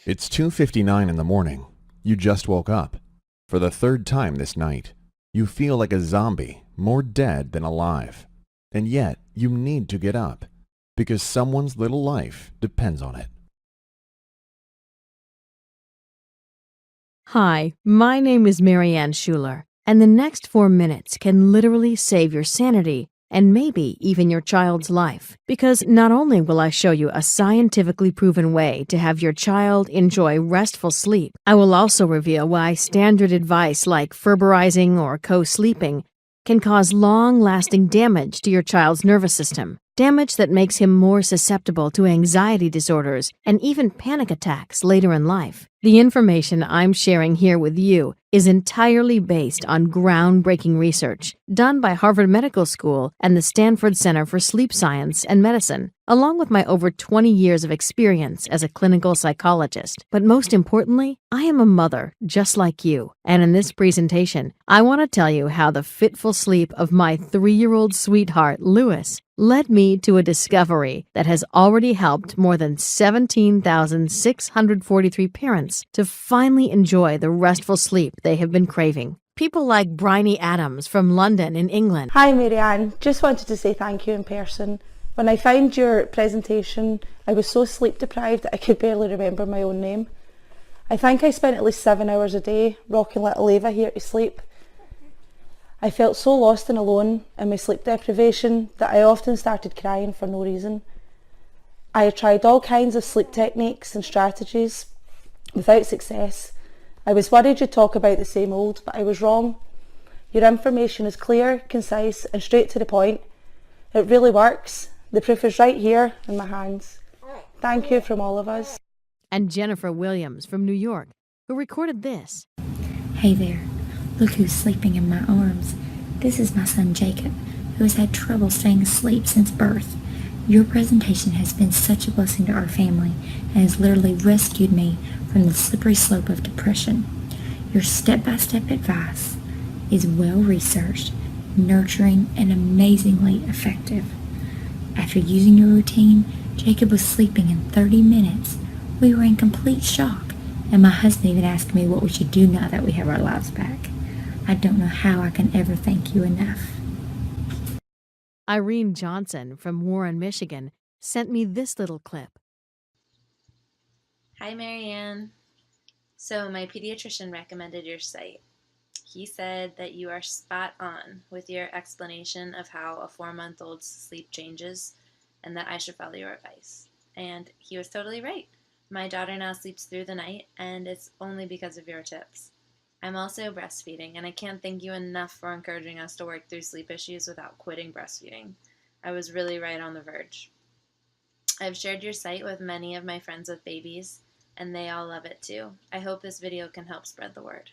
It's 2:59 in the morning. You just woke up. For the third time this night. You feel like a zombie, more dead than alive. And yet, you need to get up, because someone's little life depends on it. Hi, my name is Marianne Schuler, and the next 4 minutes can literally save your sanity and maybe even your child's life. Because not only will I show you a scientifically proven way to have your child enjoy restful sleep, I will also reveal why standard advice like Ferberizing or co-sleeping can cause long-lasting damage to your child's nervous system. Damage that makes him more susceptible to anxiety disorders and even panic attacks later in life. The information I'm sharing here with you is entirely based on groundbreaking research done by Harvard Medical School and the Stanford Center for Sleep Science and Medicine, along with my over 20 years of experience as a clinical psychologist. But most importantly, I am a mother just like you. And in this presentation, I want to tell you how the fitful sleep of my 3-year-old sweetheart, Lewis, led me to a discovery that has already helped more than 17,643 parents to finally enjoy the restful sleep they have been craving. People like Bryony Adams from London in England. Hi Marianne, just wanted to say thank you in person. When I found your presentation, I was so sleep deprived that I could barely remember my own name. I think I spent at least 7 hours a day rocking little Ava here to sleep. I felt so lost and alone in my sleep deprivation that I often started crying for no reason. I had tried all kinds of sleep techniques and strategies without success. I was worried you'd talk about the same old, but I was wrong. Your information is clear, concise and straight to the point. It really works. The proof is right here in my hands. Thank you from all of us. And Jennifer Williams from New York, who recorded this. Hey there. Look who's sleeping in my arms. This is my son Jacob, who has had trouble staying asleep since birth. Your presentation has been such a blessing to our family and has literally rescued me from the slippery slope of depression. Your step-by-step advice is well-researched, nurturing, and amazingly effective. After using your routine, Jacob was sleeping in 30 minutes. We were in complete shock, and my husband even asked me what we should do now that we have our lives back. I don't know how I can ever thank you enough. Irene Johnson from Warren, Michigan, sent me this little clip. Hi, Marianne. So my pediatrician recommended your site. He said that you are spot on with your explanation of how a 4-month-old's sleep changes and that I should follow your advice. And he was totally right. My daughter now sleeps through the night, and it's only because of your tips. I'm also breastfeeding, and I can't thank you enough for encouraging us to work through sleep issues without quitting breastfeeding. I was really right on the verge. I've shared your site with many of my friends with babies, and they all love it too. I hope this video can help spread the word.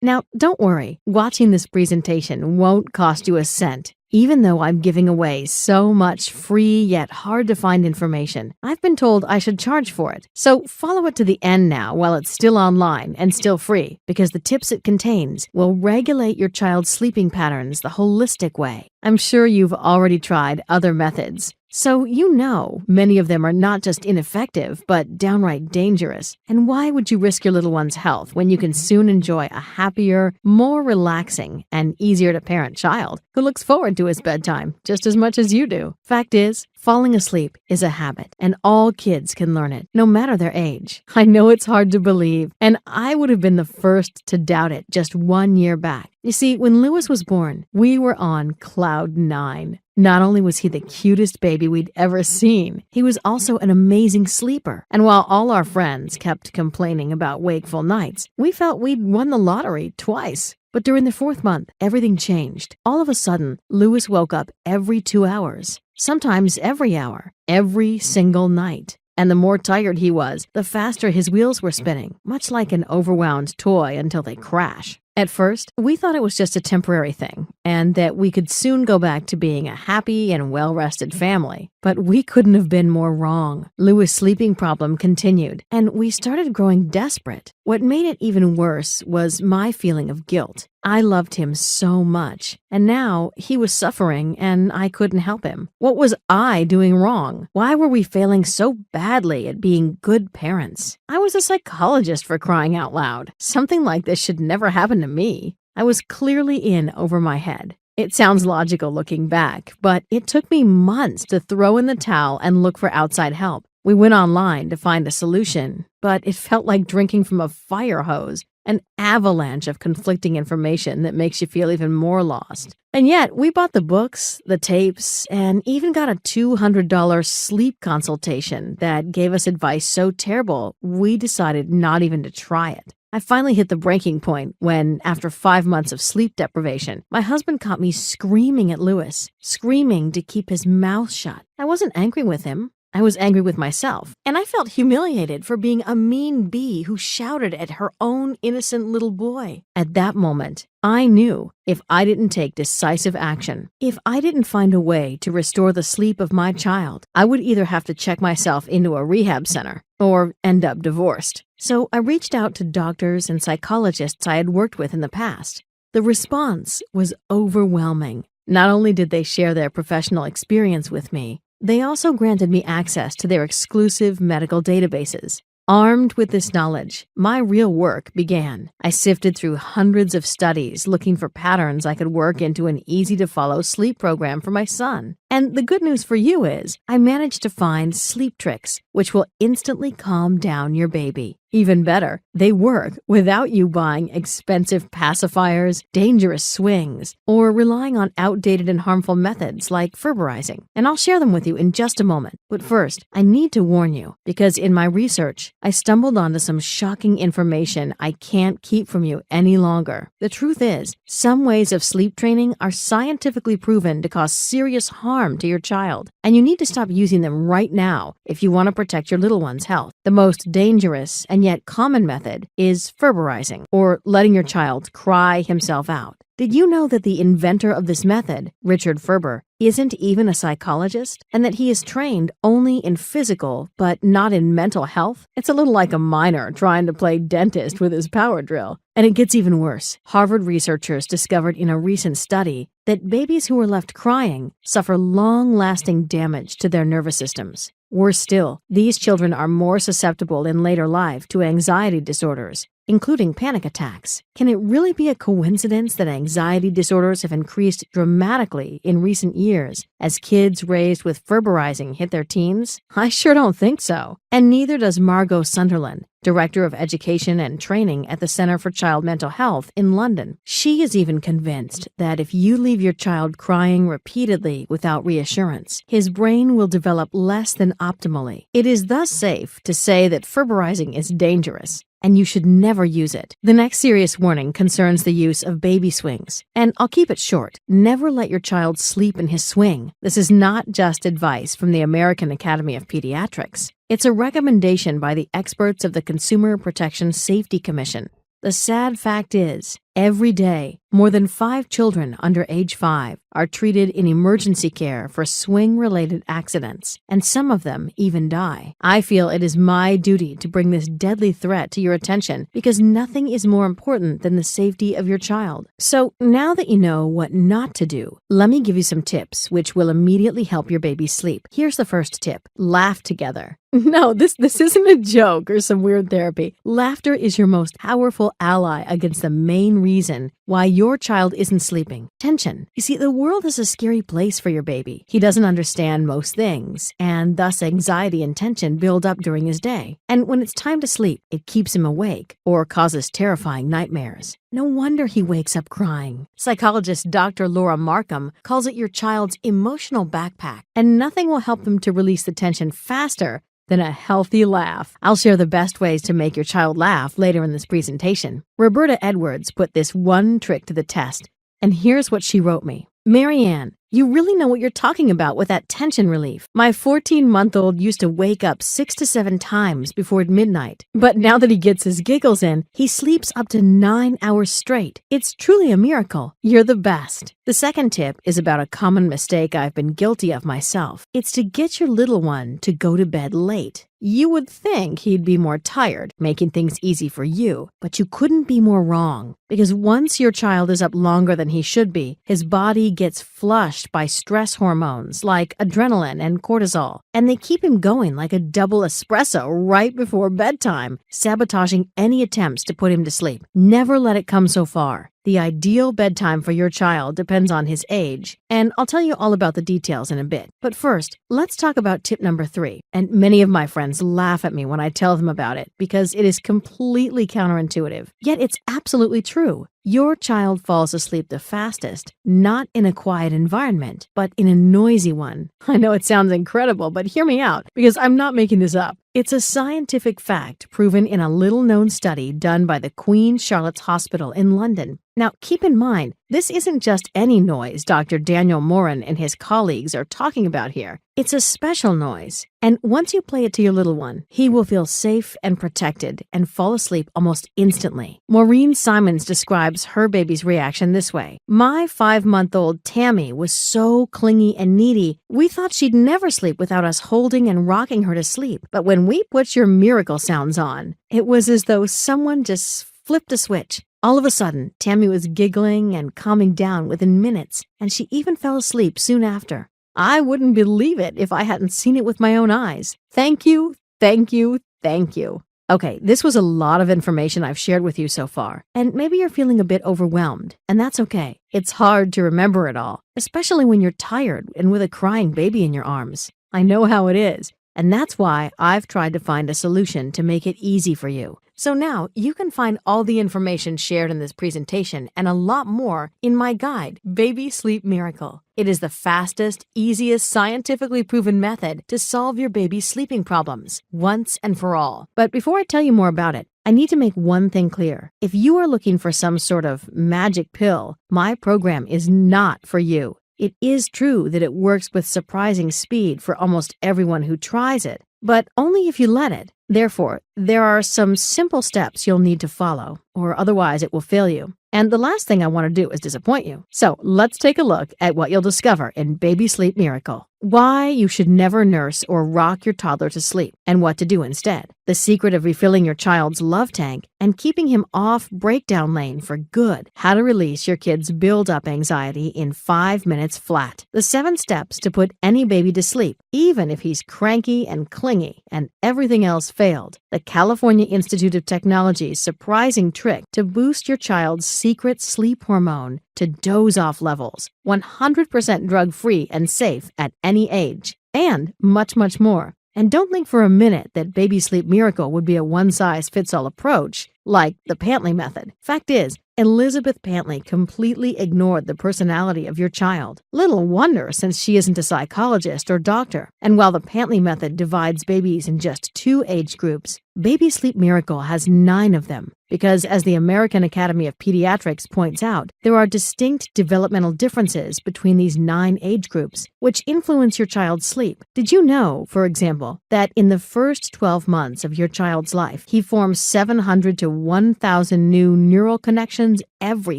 Now, don't worry, watching this presentation won't cost you a cent. Even though I'm giving away so much free yet hard to find information, I've been told I should charge for it. So follow it to the end now while it's still online and still free, because the tips it contains will regulate your child's sleeping patterns the holistic way. I'm sure you've already tried other methods, so you know many of them are not just ineffective, but downright dangerous. And why would you risk your little one's health when you can soon enjoy a happier, more relaxing, and easier to parent child who looks forward to his bedtime just as much as you do? Fact is, falling asleep is a habit, and all kids can learn it, no matter their age. I know it's hard to believe, and I would have been the first to doubt it just 1 year back. You see, when Lewis was born, we were on cloud 9. Not only was he the cutest baby we'd ever seen, he was also an amazing sleeper. And while all our friends kept complaining about wakeful nights, we felt we'd won the lottery twice. But during the 4th month, everything changed. All of a sudden, Lewis woke up every 2 hours, sometimes every hour, every single night. And the more tired he was, the faster his wheels were spinning, much like an overwound toy until they crash. At first, we thought it was just a temporary thing, and that we could soon go back to being a happy and well-rested family. But we couldn't have been more wrong. Lewis' sleeping problem continued, and we started growing desperate. What made it even worse was my feeling of guilt. I loved him so much, and now he was suffering and I couldn't help him. What was I doing wrong? Why were we failing so badly at being good parents? I was a psychologist, for crying out loud. Something like this should never happen to me. I was clearly in over my head. It sounds logical looking back, but it took me months to throw in the towel and look for outside help. We went online to find a solution, but it felt like drinking from a fire hose, an avalanche of conflicting information that makes you feel even more lost. And yet, we bought the books, the tapes, and even got a $200 sleep consultation that gave us advice so terrible, we decided not even to try it. I finally hit the breaking point when, after 5 months of sleep deprivation, my husband caught me screaming at Lewis, screaming to keep his mouth shut. I wasn't angry with him. I was angry with myself, and I felt humiliated for being a mean bee who shouted at her own innocent little boy. At that moment, I knew if I didn't take decisive action, if I didn't find a way to restore the sleep of my child, I would either have to check myself into a rehab center or end up divorced. So I reached out to doctors and psychologists I had worked with in the past. The response was overwhelming. Not only did they share their professional experience with me, they also granted me access to their exclusive medical databases. Armed with this knowledge, my real work began. I sifted through hundreds of studies looking for patterns I could work into an easy-to-follow sleep program for my son. And the good news for you is, I managed to find sleep tricks, which will instantly calm down your baby. Even better, they work without you buying expensive pacifiers, dangerous swings, or relying on outdated and harmful methods like ferberizing. And I'll share them with you in just a moment. But first, I need to warn you, because in my research, I stumbled onto some shocking information I can't keep from you any longer. The truth is, some ways of sleep training are scientifically proven to cause serious harm to your child, and you need to stop using them right now if you want to protect your little one's health. The most dangerous and yet common method is ferberizing, or letting your child cry himself out. Did you know that the inventor of this method, Richard Ferber, isn't even a psychologist, and that he is trained only in physical but not in mental health? It's a little like a miner trying to play dentist with his power drill. And it gets even worse. Harvard researchers discovered in a recent study that babies who are left crying suffer long-lasting damage to their nervous systems. Worse still, these children are more susceptible in later life to anxiety disorders, including panic attacks. Can it really be a coincidence that anxiety disorders have increased dramatically in recent years as kids raised with ferberizing hit their teens? I sure don't think so. And neither does Margot Sunderland, Director of Education and Training at the Center for Child Mental Health in London. She is even convinced that if you leave your child crying repeatedly without reassurance, his brain will develop less than optimally. It is thus safe to say that ferberizing is dangerous, and you should never use it. The next serious warning concerns the use of baby swings. And I'll keep it short. Never let your child sleep in his swing. This is not just advice from the American Academy of Pediatrics. It's a recommendation by the experts of the Consumer Protection Safety Commission. The sad fact is, every day, more than 5 children under age 5 are treated in emergency care for swing-related accidents, and some of them even die. I feel it is my duty to bring this deadly threat to your attention because nothing is more important than the safety of your child. So now that you know what not to do, let me give you some tips which will immediately help your baby sleep. Here's the first tip. Laugh together. No, this isn't a joke or some weird therapy. Laughter is your most powerful ally against the main reason why your child isn't sleeping. Tension. You see, the world is a scary place for your baby. He doesn't understand most things, and thus anxiety and tension build up during his day. And when it's time to sleep, it keeps him awake or causes terrifying nightmares. No wonder he wakes up crying. Psychologist Dr. Laura Markham calls it your child's emotional backpack, and nothing will help them to release the tension faster than a healthy laugh. I'll share the best ways to make your child laugh later in this presentation. Roberta Edwards put this one trick to the test, and here's what she wrote me. Marianne, You really know what you're talking about with that tension relief. My 14-month-old used to wake up 6 to 7 times before midnight. But now that he gets his giggles in, he sleeps up to 9 hours straight. It's truly a miracle. You're the best. The second tip is about a common mistake I've been guilty of myself. It's to get your little one to go to bed late. You would think he'd be more tired, making things easy for you, but you couldn't be more wrong. Because once your child is up longer than he should be, his body gets flushed by stress hormones like adrenaline and cortisol, and they keep him going like a double espresso right before bedtime, sabotaging any attempts to put him to sleep. Never let it come so far. The ideal bedtime for your child depends on his age, and I'll tell you all about the details in a bit. But first, let's talk about tip number 3. And many of my friends laugh at me when I tell them about it because it is completely counterintuitive. Yet it's absolutely true. Your child falls asleep the fastest, not in a quiet environment, but in a noisy one. I know it sounds incredible, but hear me out, because I'm not making this up. It's a scientific fact proven in a little-known study done by the Queen Charlotte's Hospital in London. Now, keep in mind, this isn't just any noise Dr. Daniel Moran and his colleagues are talking about here. It's a special noise, and once you play it to your little one, he will feel safe and protected and fall asleep almost instantly. Maureen Simons describes her baby's reaction this way. My 5-month-old Tammy was so clingy and needy, we thought she'd never sleep without us holding and rocking her to sleep. But when we put your miracle sounds on, it was as though someone just flipped a switch. All of a sudden, Tammy was giggling and calming down within minutes, and she even fell asleep soon after. I wouldn't believe it if I hadn't seen it with my own eyes. Thank you, thank you, thank you. Okay, this was a lot of information I've shared with you so far, and maybe you're feeling a bit overwhelmed, and that's okay. It's hard to remember it all, especially when you're tired and with a crying baby in your arms. I know how it is, and that's why I've tried to find a solution to make it easy for you. So now you can find all the information shared in this presentation and a lot more in my guide, Baby Sleep Miracle. It is the fastest, easiest, scientifically proven method to solve your baby's sleeping problems once and for all. But before I tell you more about it, I need to make one thing clear. If you are looking for some sort of magic pill, my program is not for you. It is true that it works with surprising speed for almost everyone who tries it, but only if you let it. Therefore, there are some simple steps you'll need to follow, or otherwise it will fail you. And the last thing I want to do is disappoint you. So let's take a look at what you'll discover in Baby Sleep Miracle. Why you should never nurse or rock your toddler to sleep, and what to do instead. The secret of refilling your child's love tank and keeping him off breakdown lane for good. How to release your kid's build-up anxiety in 5 minutes flat. The 7 steps to put any baby to sleep, even if he's cranky and clingy and everything else failed. The California Institute of Technology's surprising trick to boost your child's secret sleep hormone to doze-off levels, 100% drug-free and safe at any age, and much, much more. And don't think for a minute that Baby Sleep Miracle would be a one-size-fits-all approach, like the Pantley method. Fact is, Elizabeth Pantley completely ignored the personality of your child. Little wonder, since she isn't a psychologist or doctor. And while the Pantley method divides babies in just 2 age groups, Baby Sleep Miracle has 9 of them. Because as the American Academy of Pediatrics points out, there are distinct developmental differences between these 9 age groups, which influence your child's sleep. Did you know, for example, that in the first 12 months of your child's life, he forms 700 to 1,000 new neural connections every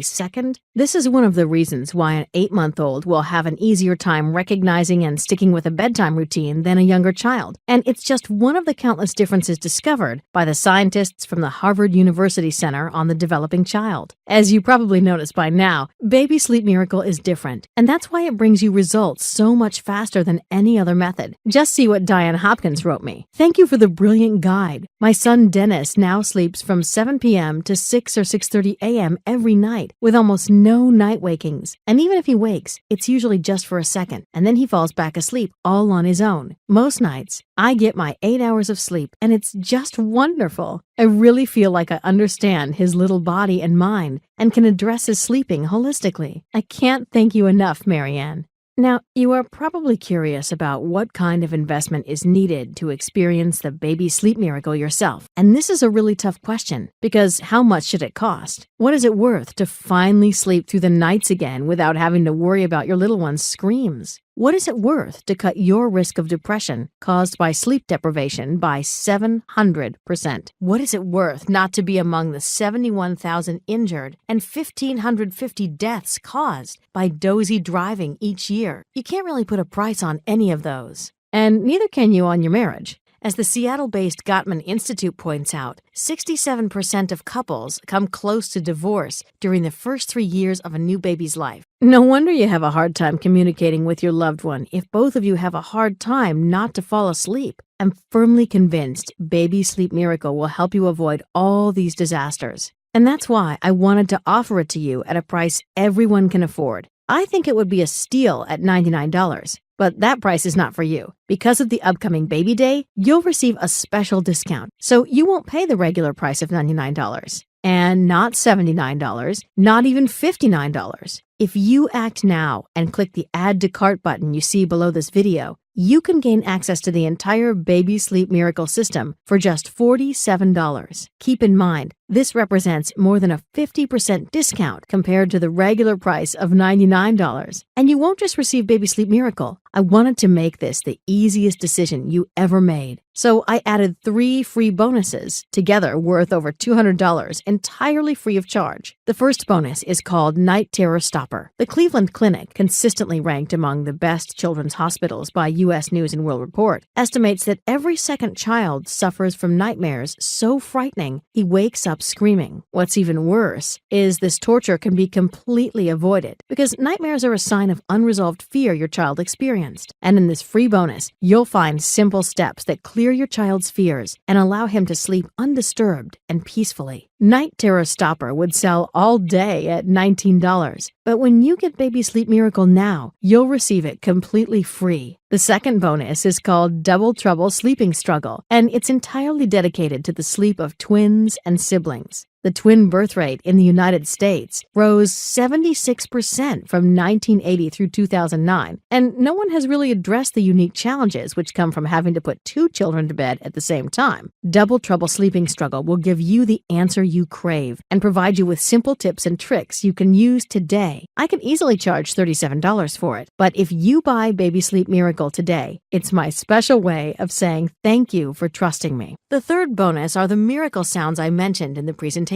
second? This is one of the reasons why an 8-month-old will have an easier time recognizing and sticking with a bedtime routine than a younger child. And it's just one of the countless differences discovered by the scientists from the Harvard University Center on the Developing Child. As you probably noticed by now, Baby Sleep Miracle is different, and that's why it brings you results so much faster than any other method. Just see what Diane Hopkins wrote me. Thank you for the brilliant guide. My son Dennis now sleeps from 7 p.m. to 6 or 6:30 a.m. every night, with almost no night wakings. And even if he wakes, it's usually just for a second, and then he falls back asleep all on his own. Most nights, I get my 8 hours of sleep, and it's just wonderful. I really feel like I understand his little body and mind and can address his sleeping holistically. I can't thank you enough, Marianne. Now, you are probably curious about what kind of investment is needed to experience the baby sleep miracle yourself. And this is a really tough question, because how much should it cost? What is it worth to finally sleep through the nights again without having to worry about your little one's screams? What is it worth to cut your risk of depression caused by sleep deprivation by 700%? What is it worth not to be among the 71,000 injured and 1,550 deaths caused by dozy driving each year? You can't really put a price on any of those. And neither can you on your marriage. As the Seattle-based Gottman Institute points out, 67% of couples come close to divorce during the first 3 years of a new baby's life. No wonder you have a hard time communicating with your loved one if both of you have a hard time not to fall asleep. I'm firmly convinced Baby Sleep Miracle will help you avoid all these disasters. And that's why I wanted to offer it to you at a price everyone can afford. I think it would be a steal at $99. But that price is not for you. Because of the upcoming baby day, you'll receive a special discount. So you won't pay the regular price of $99. And not $79, not even $59. If you act now and click the Add to Cart button you see below this video, you can gain access to the entire Baby Sleep Miracle system for just $47. Keep in mind, this represents more than a 50% discount compared to the regular price of $99. And you won't just receive Baby Sleep Miracle. I wanted to make this the easiest decision you ever made. So I added 3 free bonuses, together worth over $200, entirely free of charge. The first bonus is called Night Terror Stopper. The Cleveland Clinic, consistently ranked among the best children's hospitals by U.S. News and World Report, estimates that every second child suffers from nightmares so frightening he wakes up screaming. What's even worse is this torture can be completely avoided because nightmares are a sign of unresolved fear your child experienced. And in this free bonus, you'll find simple steps that clear your child's fears and allow him to sleep undisturbed and peacefully. Night Terror Stopper would sell all day at $19, but when you get Baby Sleep Miracle now, you'll receive it completely free. The second bonus is called Double Trouble Sleeping Struggle, and it's entirely dedicated to the sleep of twins and siblings. The twin birth rate in the United States rose 76% from 1980 through 2009, and no one has really addressed the unique challenges which come from having to put 2 children to bed at the same time. Double Trouble Sleeping Struggle will give you the answer you crave and provide you with simple tips and tricks you can use today. I could easily charge $37 for it, but if you buy Baby Sleep Miracle today, it's my special way of saying thank you for trusting me. The third bonus are the miracle sounds I mentioned in the presentation.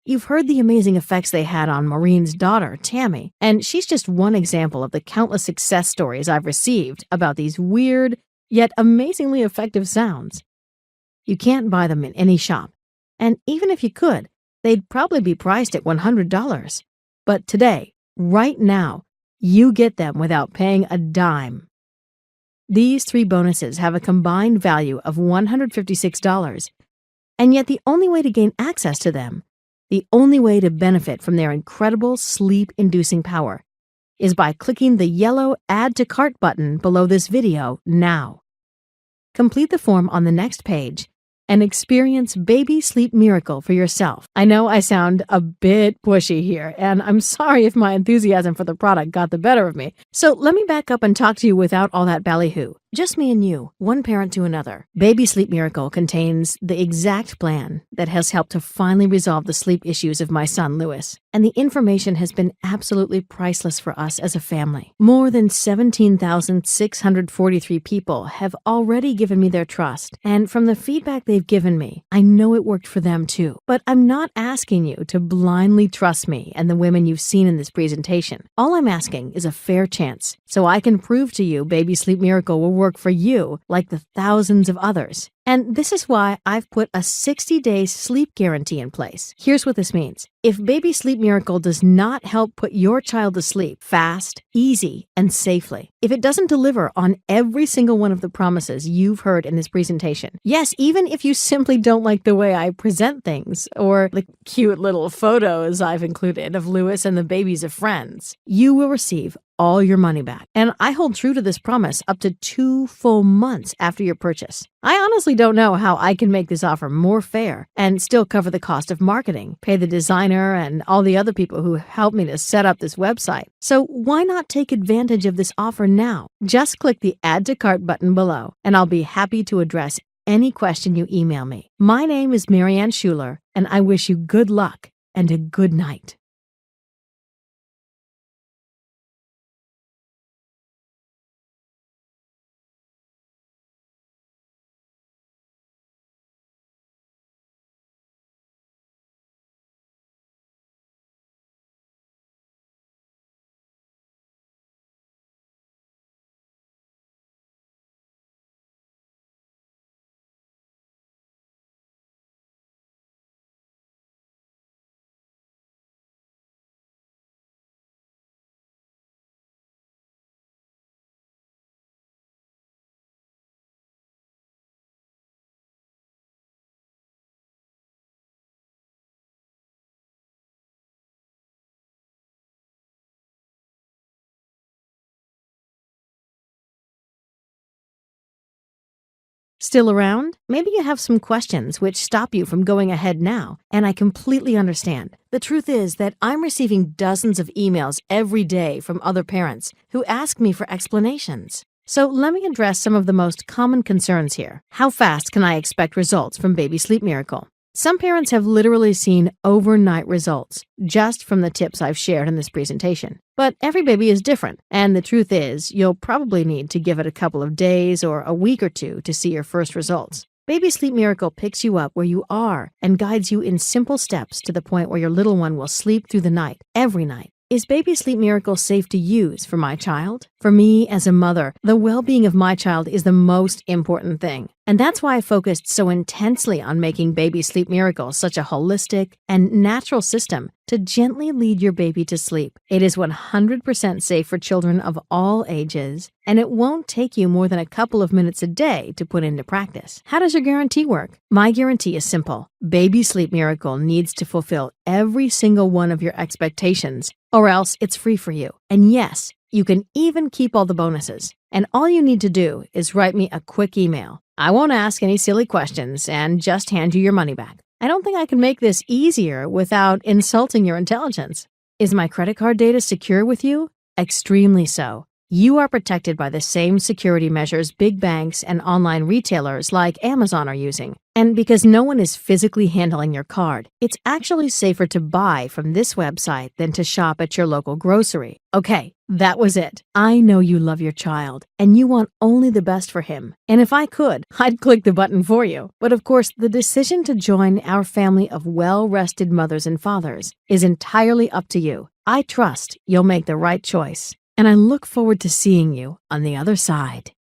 You've heard the amazing effects they had on Maureen's daughter, Tammy, and she's just one example of the countless success stories I've received about these weird, yet amazingly effective sounds. You can't buy them in any shop, and even if you could, they'd probably be priced at $100. But today, right now, you get them without paying a dime. These 3 bonuses have a combined value of $156, and yet the only way to gain access to them, the only way to benefit from their incredible sleep-inducing power, is by clicking the yellow Add to Cart button below this video now. Complete the form on the next page and experience Baby Sleep Miracle for yourself. I know I sound a bit pushy here, and I'm sorry if my enthusiasm for the product got the better of me. So let me back up and talk to you without all that ballyhoo. Just me and you, one parent to another. Baby Sleep Miracle contains the exact plan that has helped to finally resolve the sleep issues of my son, Lewis. And the information has been absolutely priceless for us as a family. More than 17,643 people have already given me their trust. And from the feedback they've given me, I know it worked for them too. But I'm not asking you to blindly trust me and the women you've seen in this presentation. All I'm asking is a fair chance, so I can prove to you Baby Sleep Miracle will work for you like the thousands of others. And this is why I've put a 60-day sleep guarantee in place. Here's what this means. If Baby Sleep Miracle does not help put your child to sleep fast, easy, and safely, if it doesn't deliver on every single one of the promises you've heard in this presentation, yes, even if you simply don't like the way I present things, or the cute little photos I've included of Lewis and the babies of friends, you will receive all your money back. And I hold true to this promise up to 2 full months after your purchase. I honestly don't know how I can make this offer more fair and still cover the cost of marketing, pay the designer, and all the other people who helped me to set up this website. So why not take advantage of this offer now? Just click the Add to Cart button below, and I'll be happy to address any question you email me. My name is Marianne Schuler, and I wish you good luck and a good night. Still around? Maybe you have some questions which stop you from going ahead now, and I completely understand. The truth is that I'm receiving dozens of emails every day from other parents who ask me for explanations. So let me address some of the most common concerns here. How fast can I expect results from Baby Sleep Miracle? Some parents have literally seen overnight results just from the tips I've shared in this presentation. But every baby is different, and the truth is, you'll probably need to give it a couple of days or a week or two to see your first results. Baby Sleep Miracle picks you up where you are and guides you in simple steps to the point where your little one will sleep through the night, every night. Is Baby Sleep Miracle safe to use for my child? For me, as a mother, the well-being of my child is the most important thing. And that's why I focused so intensely on making Baby Sleep Miracle such a holistic and natural system to gently lead your baby to sleep. It is 100% safe for children of all ages, and it won't take you more than a couple of minutes a day to put into practice. How does your guarantee work? My guarantee is simple. Baby Sleep Miracle needs to fulfill every single one of your expectations, or else it's free for you. And yes, you can even keep all the bonuses. And all you need to do is write me a quick email. I won't ask any silly questions and just hand you your money back. I don't think I can make this easier without insulting your intelligence. Is my credit card data secure with you? Extremely so. You are protected by the same security measures big banks and online retailers like Amazon are using. And because no one is physically handling your card, it's actually safer to buy from this website than to shop at your local grocery. Okay, that was it. I know you love your child, and you want only the best for him. And if I could, I'd click the button for you. But of course, the decision to join our family of well-rested mothers and fathers is entirely up to you. I trust you'll make the right choice, and I look forward to seeing you on the other side.